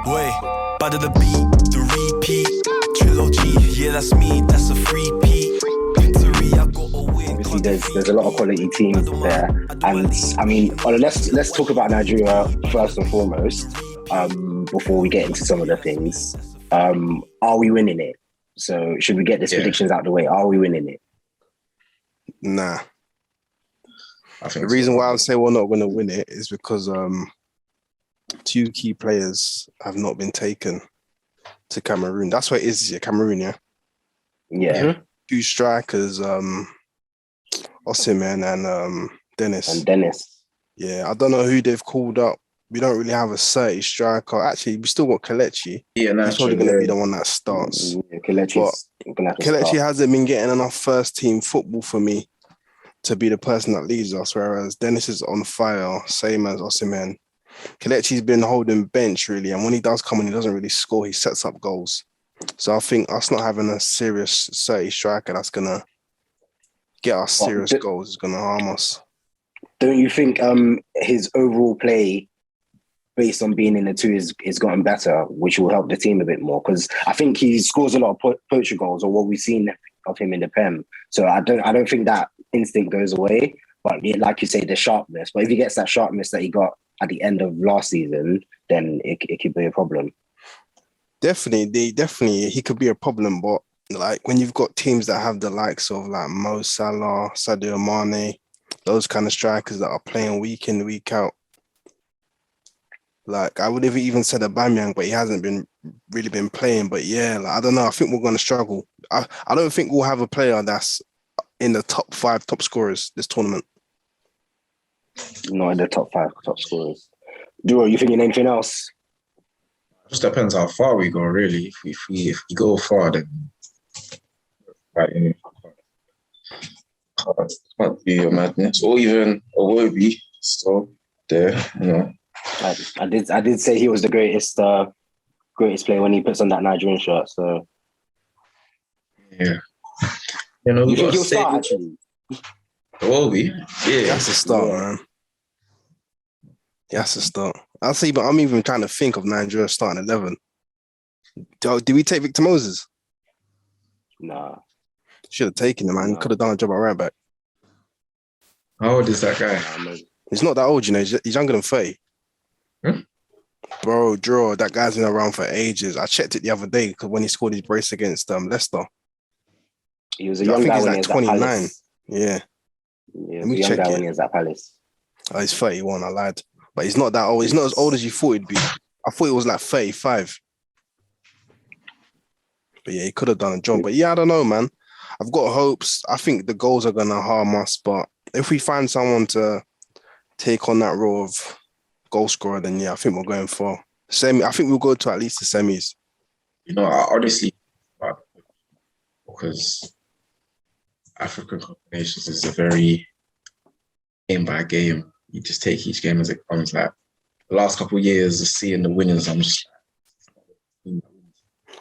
Wait, bad of the beat, the repeat, trilogy, yeah that's me, that's a free peat. Victory, I got a win. Obviously, there's a lot of quality teams there, and I mean, let's talk about Nigeria first and foremost. Before we get into some of the things, are we winning it? So, should we get these predictions out of the way? Are we winning it? Nah. I think the reason why I say we're not going to win it is because two key players have not been taken to Cameroon. That's what it is, Cameroon, yeah? Yeah. Mm-hmm. Two strikers, Osimhen and Dennis. Yeah, I don't know who they've called up. We don't really have a 30 striker. Actually, we still got Kelechi. Yeah, he's probably going to be the one that starts. Yeah, Kelechi hasn't been getting enough first team football for me to be the person that leads us, whereas Dennis is on fire, same as Osimhen. Kelechi's been holding bench, really, and when he does come in, he doesn't really score. He sets up goals. So I think us not having a serious 30 striker that's going to get us serious goals is going to harm us. Don't you think his overall play, based on being in the two, is gotten better, which will help the team a bit more? Because I think he scores a lot of poacher goals, or what we've seen of him in the Prem. So I don't think that instinct goes away. But like you say, the sharpness. But if he gets that sharpness that he got at the end of last season, then it could be a problem. Definitely, he could be a problem. But like when you've got teams that have the likes of like Mo Salah, Sadio Mane, those kind of strikers that are playing week in, week out. Like I would have even said Aubameyang, but he hasn't really been playing. But yeah, like, I don't know. I think we're going to struggle. I don't think we'll have a player that's in the top 5 top scorers this tournament. Not in the top 5 top scorers. Duro, you thinking anything else? It just depends how far we go, really. If we go far, then right, can't be a madness, or even a Iwobi still there, you know. I did say he was the greatest player when he puts on that Nigerian shirt. So yeah, you know, you think he'll start actually? Iwobi, yeah, that's a start, man. That's a start. I'll see, but I'm even trying to think of Nigeria starting 11. Do we take Victor Moses? Nah. Should have taken him, man. He could have done a job at right back. How old is that guy? He's not that old, you know. He's younger than 30. Bro, Draw, that guy's been around for ages. I checked it the other day because when he scored his brace against Leicester. He was a young guy when he was 29. at Palace. Yeah. Let me check it. When he was at Palace. Oh, he's 31, I lied. But he's not that old. He's not as old as you thought he'd be. I thought it was like 35. But yeah, he could have done a job. But yeah, I don't know, man. I've got hopes. I think the goals are going to harm us. But if we find someone to take on that role of goal scorer, then yeah, I think we're going for semi. I think we'll go to at least the semis. You know, I honestly, because African Cup of Nations is a very game by game. You just take each game as it comes. Like the last couple of years of seeing the winners, I'm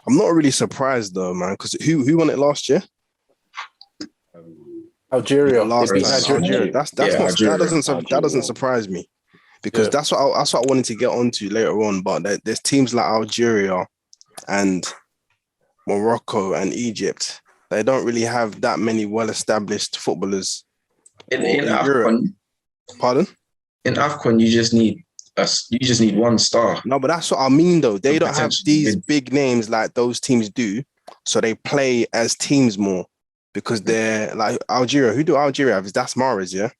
not really surprised though, man. Because who won it last year? Algeria. Algeria. That doesn't surprise me. Because that's what I wanted to get onto later on. But there's teams like Algeria and Morocco and Egypt. They don't really have that many well-established footballers in AFCON. Pardon? In AFCON, you just need one star. No, but that's what I mean, though. They don't have these big names like those teams do, so they play as teams more because they're like Algeria. Who do Algeria have? That's Mahrez, yeah?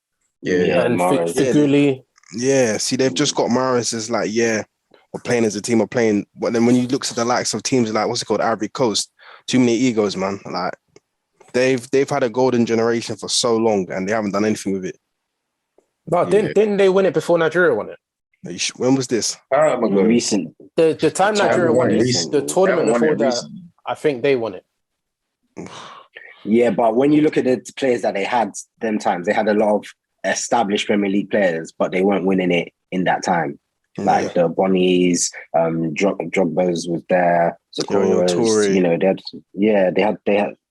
Yeah, and Figuli. Yeah, see, they've just got Mahrez as like, yeah, we're playing as a team, we're playing. But then when you look at the likes of teams like, what's it called, Ivory Coast, too many egos, man. Like, they've had a golden generation for so long and they haven't done anything with it. No, didn't they win it before Nigeria won it? When was this? Recent. The time Nigeria won it, the tournament before that, I think they won it. Yeah, but when you look at the players that they had them times, they had a lot of established Premier League players, but they weren't winning it in that time. Like the Bonnies, Drogba's was there, Zakora's, you know, they had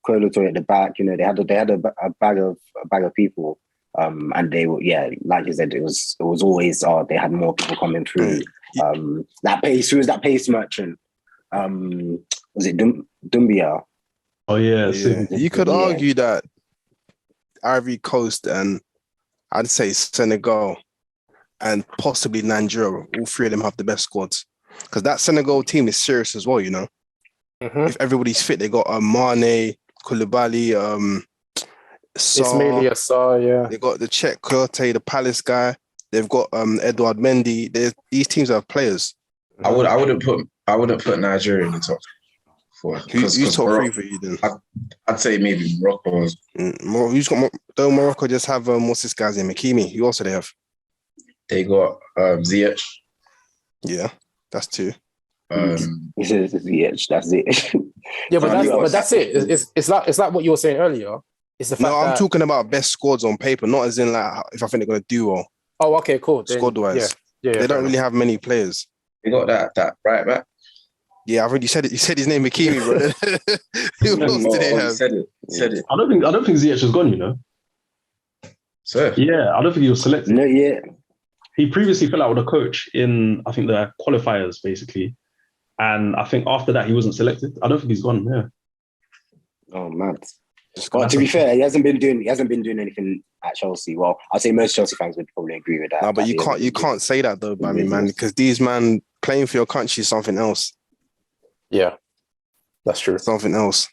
Kolo Toure at the back, you know, they had a bag of people. And they were, like you said, it was always they had more people coming through That pace, who was that pace merchant? Was it Dumbia? Oh yeah. You could argue that Ivory Coast and I'd say Senegal and possibly Nigeria, all three of them have the best squads. Because that Senegal team is serious as well, you know. If everybody's fit, they got Mane, Koulibaly, Ismaila Sarr, yeah. They got the Czech Kouyaté, the Palace guy. They've got Edouard Mendy. These teams have players. I wouldn't put Nigeria in the top four. Who's top three for you then? I'd say maybe Morocco. Who's got? Don't Morocco just have what's this guy's name? Hakimi. Who else do they have? They got Ziyech. Yeah, that's two. Ziyech, that's it. Yeah, but that's it. It's like what you were saying earlier. It's the fact I'm talking about best squads on paper, not as in like if I think they're gonna do well. Oh, okay, cool. Squad wise, they don't really have many players. They got that right back. Yeah, I've already said it. You said his name, Hakimi, bro. Who else did they have? He said it. I don't think Ziyech has gone, you know. So yeah, I don't think he was selected. No, yeah. He previously fell out with a coach in, I think, the qualifiers, basically. And I think after that, he wasn't selected. I don't think he's gone, yeah. Oh, mad. Well, to be fair, he hasn't been doing anything at Chelsea. Well, I'd say most Chelsea fans would probably agree with that. No, but you can't say that though, by me, man, because these man playing for your country is something else. Yeah, that's true. Something else.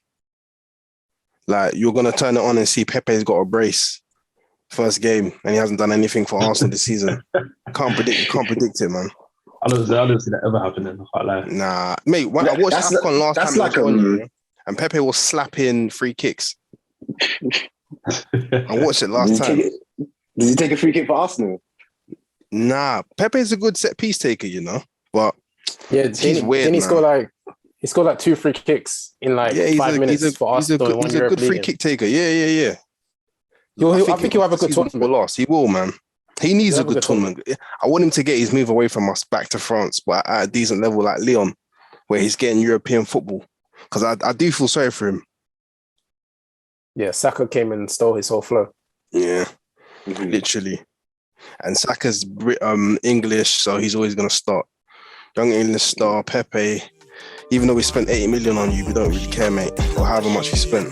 Like you're gonna turn it on and see Pepe's got a brace first game, and he hasn't done anything for Arsenal this season. Can't predict it, man. I don't see that ever happening. I can't lie. Nah, mate. When I watched AFCON last time, like and Pepe was slapping free kicks. I watched it last time. Did he take a free kick for Arsenal? Nah, Pepe's a good set piece taker, you know. But yeah, he's weird. Then he scored like 2 free kicks in like 5 minutes for Arsenal. He's a good free kick taker. Yeah. I think he'll have a good tournament. He will, man. He needs a good tournament. I want him to get his move away from us back to France, but at a decent level like Lyon, where he's getting European football. Because I do feel sorry for him. Yeah, Saka came and stole his whole flow. Yeah, literally. And Saka's English, so he's always going to start. Young English star, Pepe. Even though we spent 80 million on you, we don't really care, mate, or however much we spent.